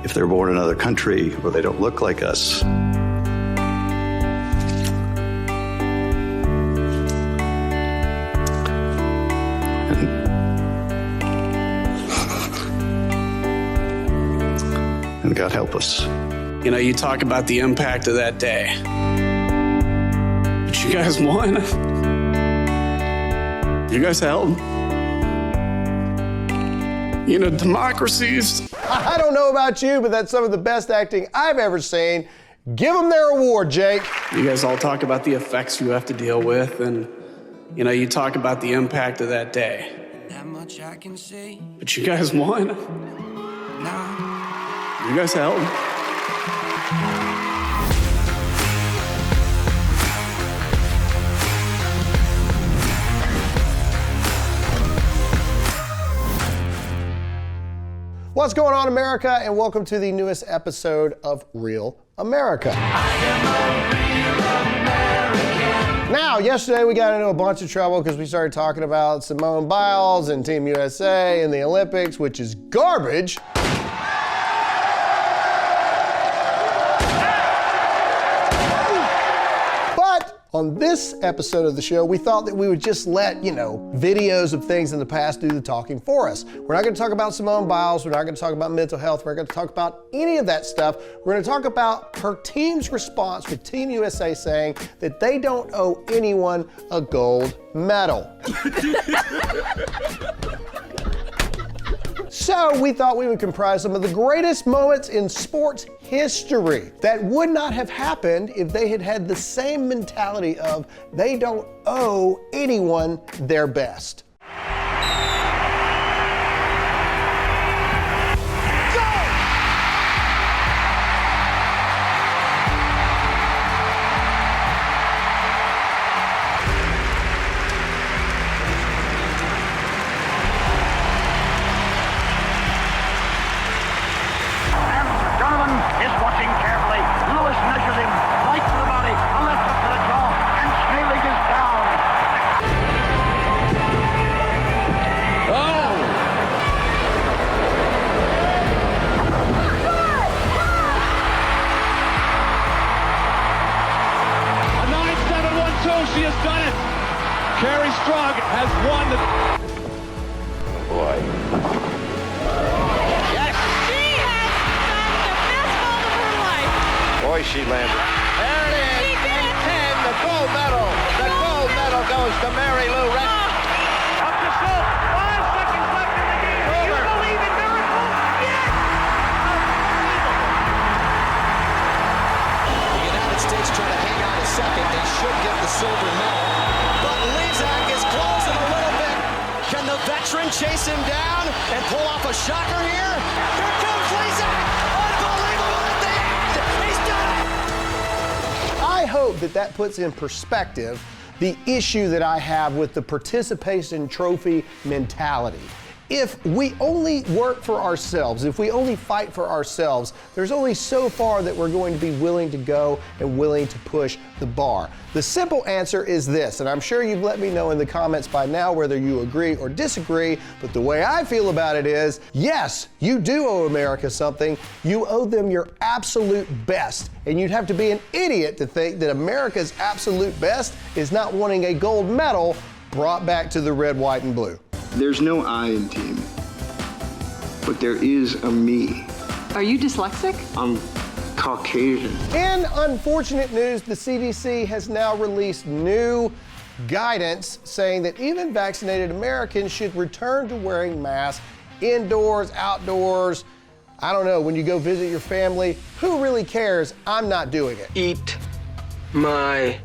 if they're born in another country or they don't look like us. And God help us. You know, you talk about the impact of that day. But you guys won. You guys held. You know, democracies. I don't know about you, but that's some of the best acting I've ever seen. Give them their award, Jake. You guys all talk about the effects you have to deal with, and, you know, you talk about the impact of that day. That much I can see. But you guys won. Now. You guys held. What's going on, America, and welcome to the newest episode of Real America. Now, yesterday we got into a bunch of trouble because we started talking about Simone Biles and Team USA and the Olympics, which is garbage. On this episode of the show, we thought that we would just let, videos of things in the past do the talking for us. We're not going to talk about Simone Biles. We're not going to talk about mental health. We're not going to talk about any of that stuff. We're going to talk about her team's response with Team USA saying that they don't owe anyone a gold medal. So we thought we would comprise some of the greatest moments in sports history that would not have happened if they had had the same mentality of they don't owe anyone their best. She has done it. Carrie Strug has won the... Boy. Yes. She has done the best vault of her life. Boy, she landed. There it is. She did it. And the gold medal. The gold medal goes to Mary Lou Retton. Up to Schultz. 5 seconds left in the game. Do you believe in miracles? Yes. The United States trying to hang on a second. They should get the silver medal. But Lezak is closing a little bit. Can the veteran chase him down and pull off a shocker here? Here comes Lezak. Unbelievable at the end. He's done it. I hope that puts in perspective the issue that I have with the participation trophy mentality. If we only work for ourselves, if we only fight for ourselves, there's only so far that we're going to be willing to go and willing to push the bar. The simple answer is this, and I'm sure you've let me know in the comments by now whether you agree or disagree, but the way I feel about it is, yes, you do owe America something. You owe them your absolute best, and you'd have to be an idiot to think that America's absolute best is not wanting a gold medal brought back to the red, white, and blue. There's no I in team, but there is a me. Are you dyslexic? I'm Caucasian. In unfortunate news, the CDC has now released new guidance saying that even vaccinated Americans should return to wearing masks indoors, outdoors. I don't know, when you go visit your family, who really cares? I'm not doing it. Eat my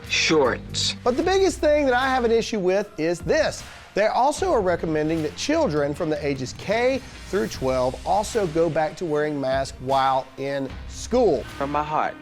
shorts. But the biggest thing that I have an issue with is this. They also are recommending that children from the ages K through 12 also go back to wearing masks while in school. From my heart,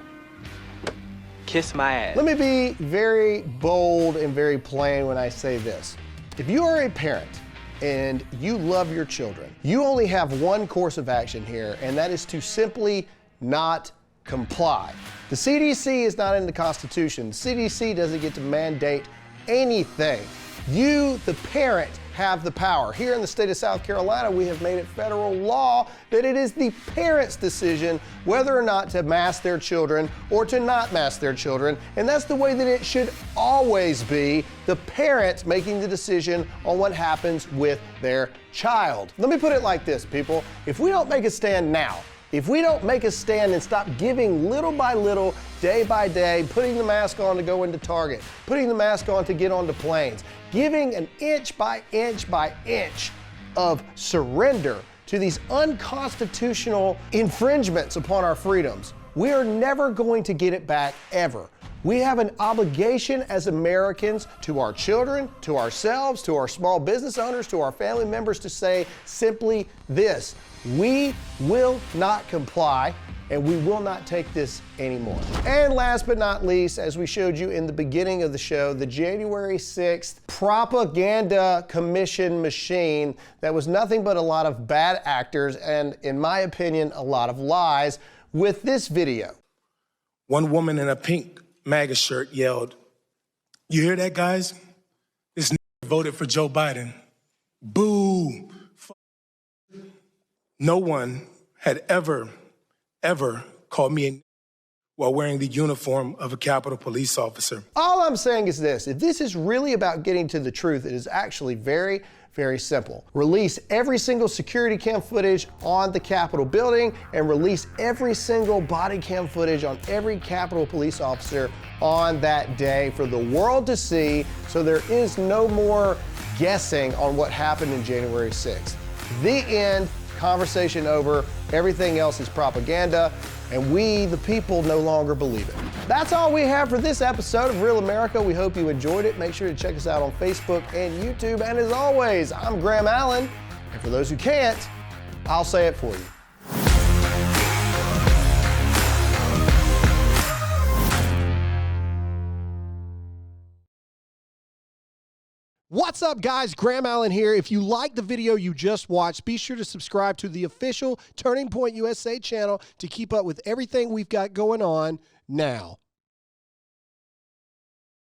kiss my ass. Let me be very bold and very plain when I say this. If you are a parent and you love your children, you only have one course of action here, and that is to simply not comply. The CDC is not in the Constitution. The CDC doesn't get to mandate anything. You, the parent, have the power. Here in the state of South Carolina, we have made it federal law that it is the parents' decision whether or not to mask their children or to not mask their children. And that's the way that it should always be, the parent making the decision on what happens with their child. Let me put it like this, people. If we don't make a stand now, if we don't make a stand and stop giving little by little, day by day, putting the mask on to go into Target, putting the mask on to get onto planes, giving an inch by inch by inch of surrender to these unconstitutional infringements upon our freedoms, we are never going to get it back ever. We have an obligation as Americans to our children, to ourselves, to our small business owners, to our family members to say simply this: we will not comply and we will not take this anymore. And last but not least, as we showed you in the beginning of the show, the January 6th propaganda commission machine that was nothing but a lot of bad actors and, in my opinion, a lot of lies with this video. One woman in a pink MAGA shirt yelled, "You hear that, guys? This voted for Joe Biden. Boo." No one had ever called me a while wearing the uniform of a Capitol Police officer. All I'm saying is this: if this is really about getting to the truth, it is actually very, very simple. Release every single security cam footage on the Capitol building and release every single body cam footage on every Capitol Police officer on that day for the world to see, so there is no more guessing on what happened in January 6th. The end. Conversation over. Everything else is propaganda, and we, the people, no longer believe it. That's all we have for this episode of Real America. We hope you enjoyed it. Make sure to check us out on Facebook and YouTube. And as always, I'm Graham Allen, and for those who can't, I'll say it for you. What's up, guys? Graham Allen here. If you like the video you just watched, be sure to subscribe to the official Turning Point USA channel to keep up with everything we've got going on now.